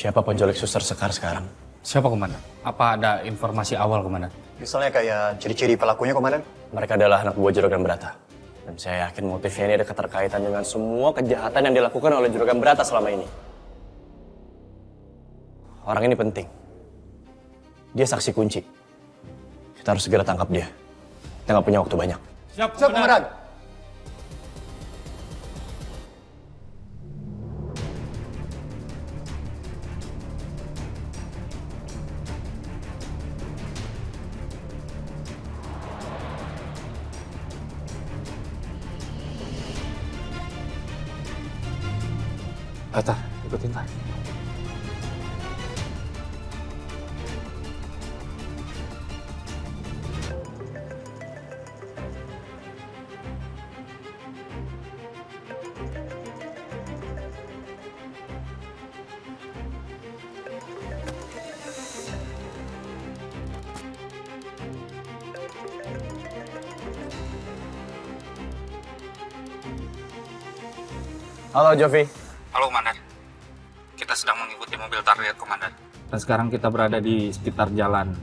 Siapa penculik suster Sekar sekarang? Siapa, Komandan? Apa ada informasi awal, Komandan? Misalnya kayak ciri-ciri pelakunya, Komandan. Mereka adalah anak buah Juragan Berata. Dan saya yakin motifnya ini ada keterkaitan dengan semua kejahatan yang dilakukan oleh Juragan Berata selama ini. Orang ini penting. Dia saksi kunci. Kita harus segera tangkap dia. Kita nggak punya waktu banyak. Siap, Komandan. Tata, ikutin tak. Halo Jovi. Halo, Komandan. Kita sedang mengikuti mobil target, Komandan. Dan sekarang kita berada di sekitar jalan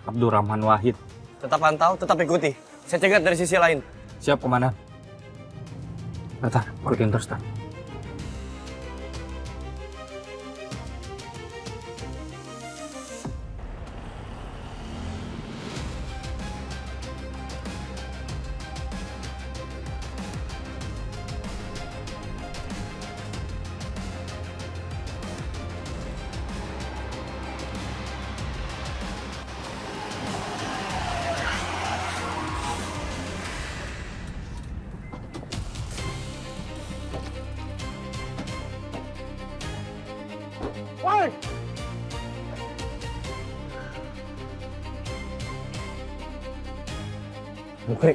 Abdurrahman Wahid. Tetap pantau, tetap ikuti. Saya cegat dari sisi lain. Siap, Komandan. Tata, ikutin terus, tak. Mukri.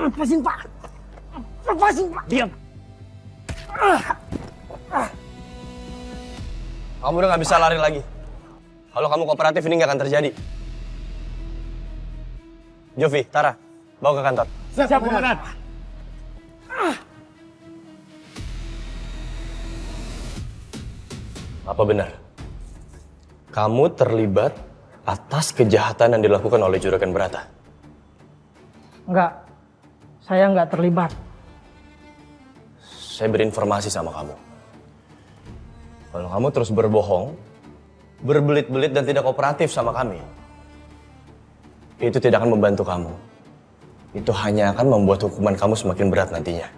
Lepasin, Pak! Lepasin, Pak! Diam. Kamu udah nggak bisa lari lagi. Kalau kamu kooperatif ini nggak akan terjadi. Jovi, Tara, bawa ke kantor. Siap, Komandan! Apa benar? Kamu terlibat atas kejahatan yang dilakukan oleh Juragan Berata? Enggak, saya enggak terlibat. Saya berinformasi sama kamu. Kalau kamu terus berbohong, berbelit-belit dan tidak kooperatif sama kami, itu tidak akan membantu kamu. Itu hanya akan membuat hukuman kamu semakin berat nantinya.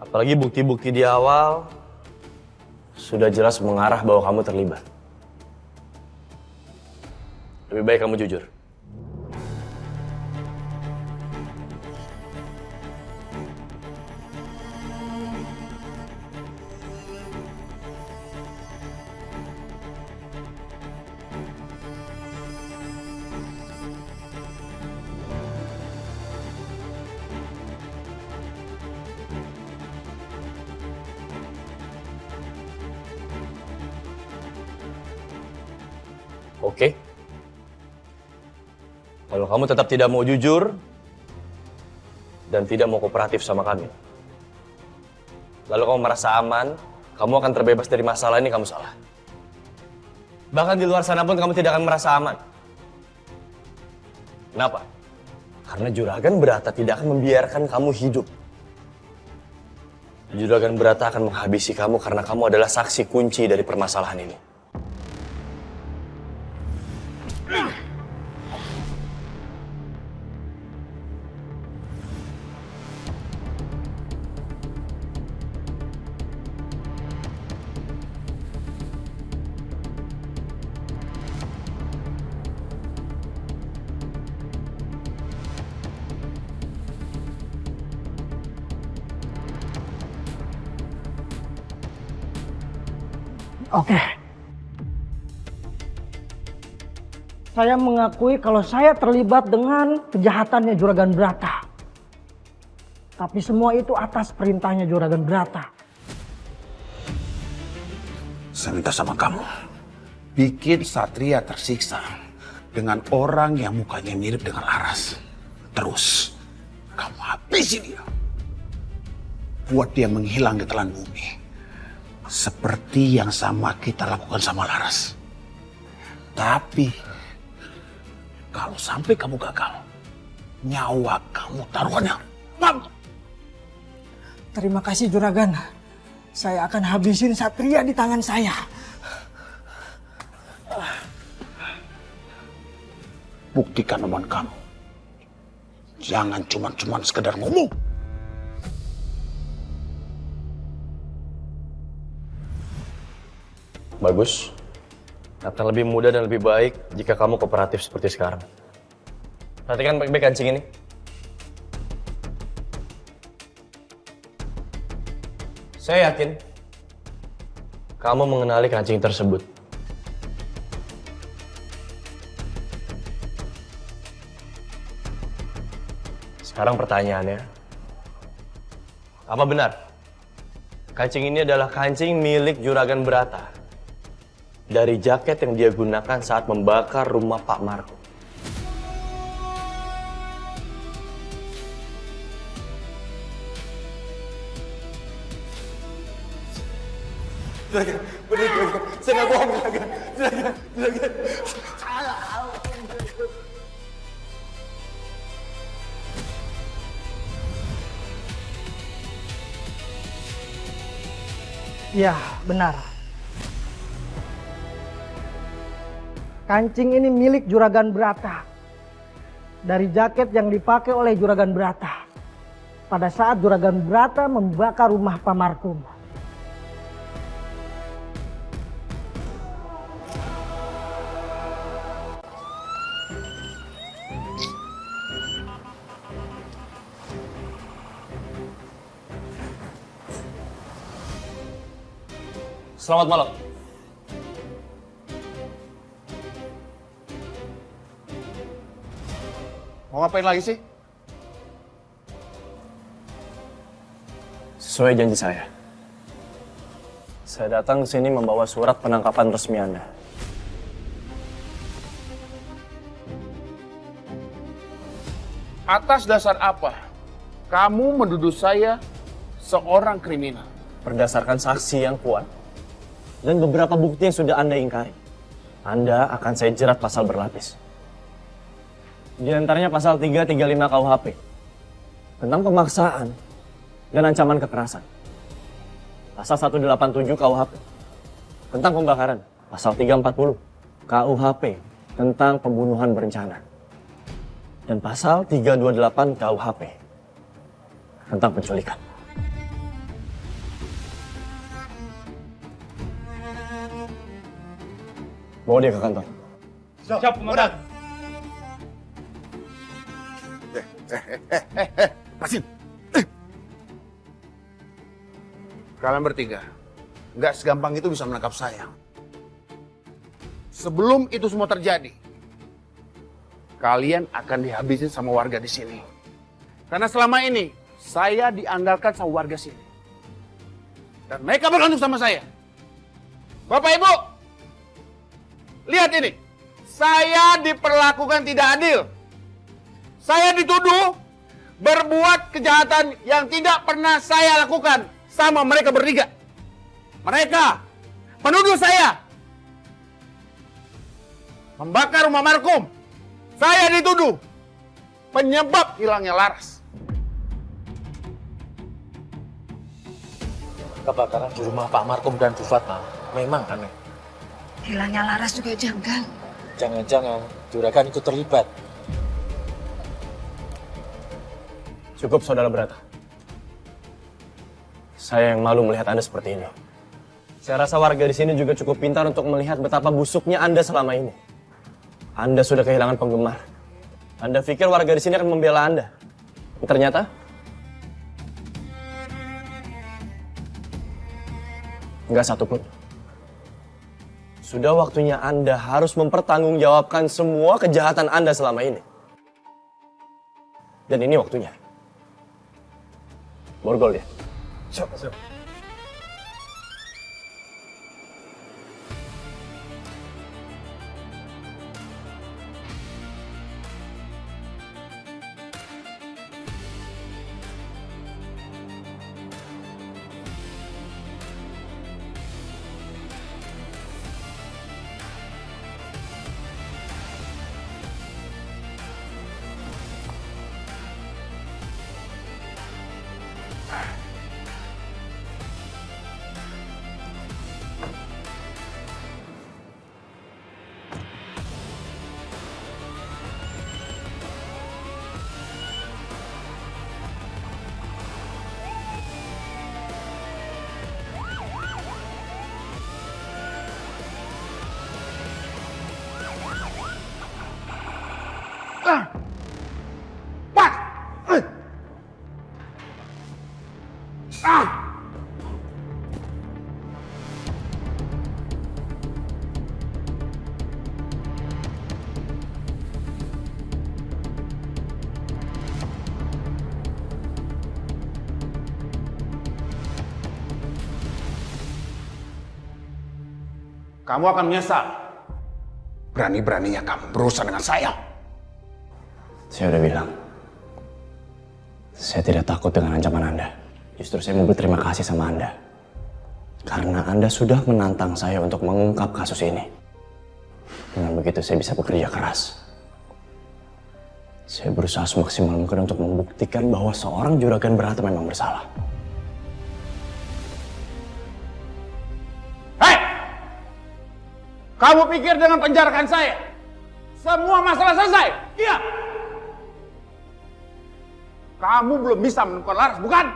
Apalagi bukti-bukti di awal sudah jelas mengarah bahwa kamu terlibat. Lebih baik kamu jujur. Oke? Kalau kamu tetap tidak mau jujur dan tidak mau kooperatif sama kami, lalu kamu merasa aman, kamu akan terbebas dari masalah ini, kamu salah. Bahkan di luar sana pun kamu tidak akan merasa aman. Kenapa? Karena Juragan Berata tidak akan membiarkan kamu hidup. Juragan Berata akan menghabisi kamu karena kamu adalah saksi kunci dari permasalahan ini. Oke, Saya mengakui kalau saya terlibat dengan kejahatannya Juragan Brata. Tapi semua itu atas perintahnya Juragan Brata. Saya minta sama kamu, bikin Satria tersiksa dengan orang yang mukanya mirip dengan Laras. Terus, kamu habisi dia. Buat dia menghilang di telan bumi. Seperti yang sama kita lakukan sama Laras. Tapi, kalau sampai kamu gagal, nyawa kamu taruhannya. Terima kasih Juragan. Saya akan habisin Satria di tangan saya. Buktikan omongan kamu. Jangan cuma sekedar ngomong. Bagus. Akan lebih mudah dan lebih baik jika kamu kooperatif seperti sekarang. Perhatikan baik-baik kancing ini. Saya yakin kamu mengenali kancing tersebut. Sekarang pertanyaannya, apa benar kancing ini adalah kancing milik Juragan Brata dari jaket yang dia gunakan saat membakar rumah Pak Marco? Saya nggak bohong, Juragan. Ya, benar. Kancing ini milik Juragan Brata. Dari jaket yang dipakai oleh Juragan Brata pada saat Juragan Brata membakar rumah Pak Markum. Selamat malam. Mau ngapain lagi sih? Sesuai janji saya datang ke sini membawa surat penangkapan resmi Anda. Atas dasar apa kamu menuduh saya seorang kriminal? Berdasarkan saksi yang kuat dan beberapa bukti yang sudah Anda ingkari, Anda akan saya jerat pasal berlapis. Di antaranya pasal 335 KUHP tentang pemaksaan dan ancaman kekerasan. Pasal 187 KUHP tentang pembakaran. Pasal 340 KUHP tentang pembunuhan berencana. Dan pasal 328 KUHP tentang penculikan. Bawa dia ke kantor. Siap, Komandan. Pasin. Kalian bertiga, nggak segampang itu bisa menangkap saya. Sebelum itu semua terjadi, kalian akan dihabisin sama warga di sini. Karena selama ini, saya diandalkan sama warga sini. Dan mereka bergantung sama saya. Bapak Ibu, lihat ini. Saya diperlakukan tidak adil. Saya dituduh berbuat kejahatan yang tidak pernah saya lakukan sama mereka bertiga. Mereka menuduh saya membakar rumah markum. Saya dituduh penyebab hilangnya Laras. Kebakaran di rumah Pak Markum dan Bu Fatma memang aneh. Hilangnya Laras juga janggal. Jangan-jangan Juragan ikut terlibat. Cukup, Saudara Brata. Saya yang malu melihat Anda seperti ini. Saya rasa warga di sini juga cukup pintar untuk melihat betapa busuknya Anda selama ini. Anda sudah kehilangan penggemar. Anda pikir warga di sini akan membela Anda. Tapi ternyata nggak satu pun. Sudah waktunya Anda harus mempertanggungjawabkan semua kejahatan Anda selama ini. Dan ini waktunya. Borgol ya? Siap. Kamu akan menyesal. Berani-beraninya kamu berurusan dengan saya. Saya udah bilang, saya tidak takut dengan ancaman Anda. Justru saya mau berterima kasih sama Anda. Karena Anda sudah menantang saya untuk mengungkap kasus ini. Dengan begitu saya bisa bekerja keras. Saya berusaha semaksimal mungkin untuk membuktikan bahwa seorang juragan Brata memang bersalah. Hei! Kamu pikir dengan penjarakan saya, semua masalah selesai? Iya! Kamu belum bisa menemukan Laras, bukan?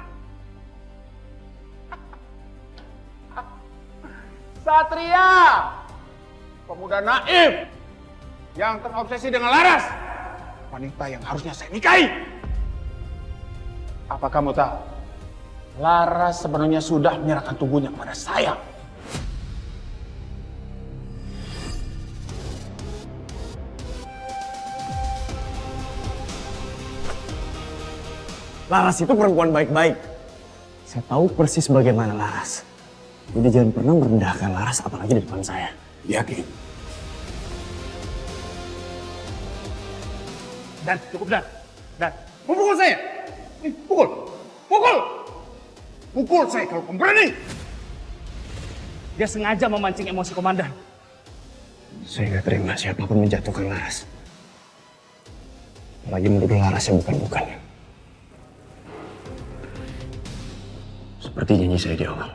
Satria! Pemuda naif yang terobsesi dengan Laras. Wanita yang harusnya saya nikahi. Apa kamu tahu? Laras sebenarnya sudah menyerahkan tubuhnya kepada saya. Laras itu perempuan baik-baik. Saya tahu persis bagaimana Laras. Jadi jangan pernah merendahkan Laras apalagi di depan saya. Yakin? Dan cukup Dan pukul saya. Pukul saya kalau kamu berani. Dia sengaja memancing emosi komandan. Saya gak terima siapapun menjatuhkan Laras. Apalagi menuduh Laras yang bukan-bukan. Seperti janji saya di awal.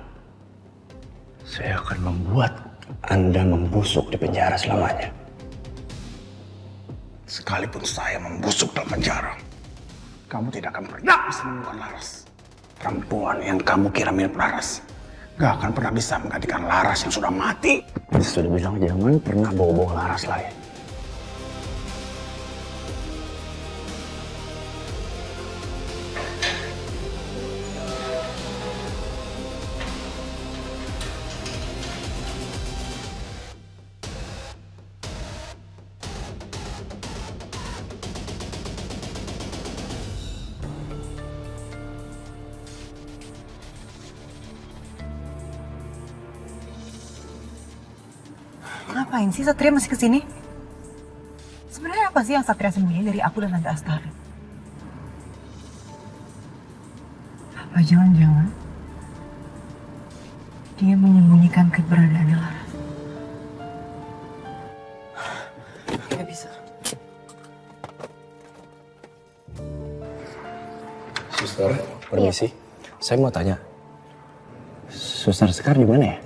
Saya akan membuat Anda membusuk di penjara selamanya. Sekalipun saya membusuk dalam penjara, kamu tidak akan pernah bisa menemukan Laras. Perempuan yang kamu kira mirip Laras gak akan pernah bisa menggantikan Laras yang sudah mati. Saya sudah bilang jangan pernah bawa-bawa Laras lagi. Ngapain sih Satria masih kesini? Sebenarnya apa sih yang Satria sembunyi dari aku dan Tante Astari? Apa jangan-jangan dia menyembunyikan keberadaannya Laras? Gak bisa. Suster, permisi. Saya mau tanya. Suster Sekar di mana ya?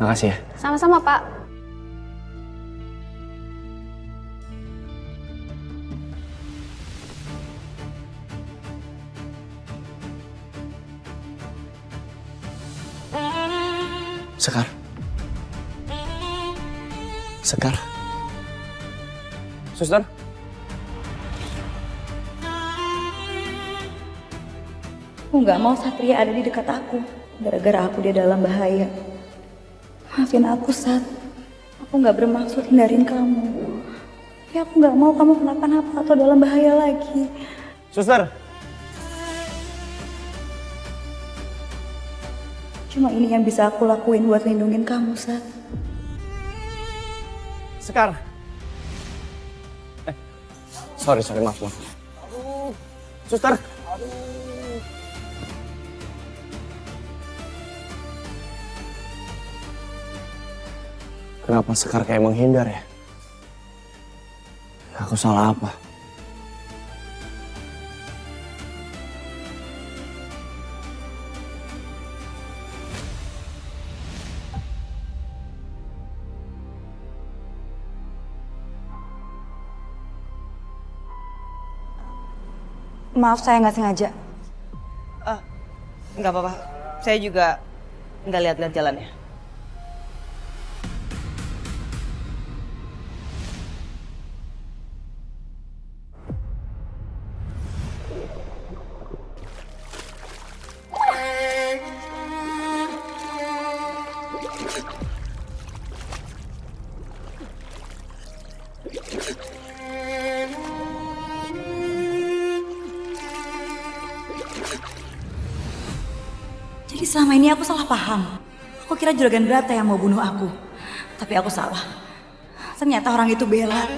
Makasih ya. Sama-sama, Pak. Sekar. Sekar. Suster. Aku nggak mau Satria ada di dekat aku. Gara-gara aku dia dalam bahaya. Maafin aku, Sat. Aku nggak bermaksud hindarin kamu. Tapi aku nggak mau kamu kenapa-napa atau dalam bahaya lagi. Suster, Cuma ini yang bisa aku lakuin buat lindungin kamu, Sat. Sekar. Sorry, maaf. Suster. Kenapa Sekar kayak menghindar ya? Aku salah apa? Maaf, saya nggak sengaja. Nggak apa-apa. Saya juga nggak lihat-lihat jalannya. Jadi selama ini aku salah paham. Aku kira Juragan Brata yang mau bunuh aku. Tapi aku salah. Ternyata orang itu Bella.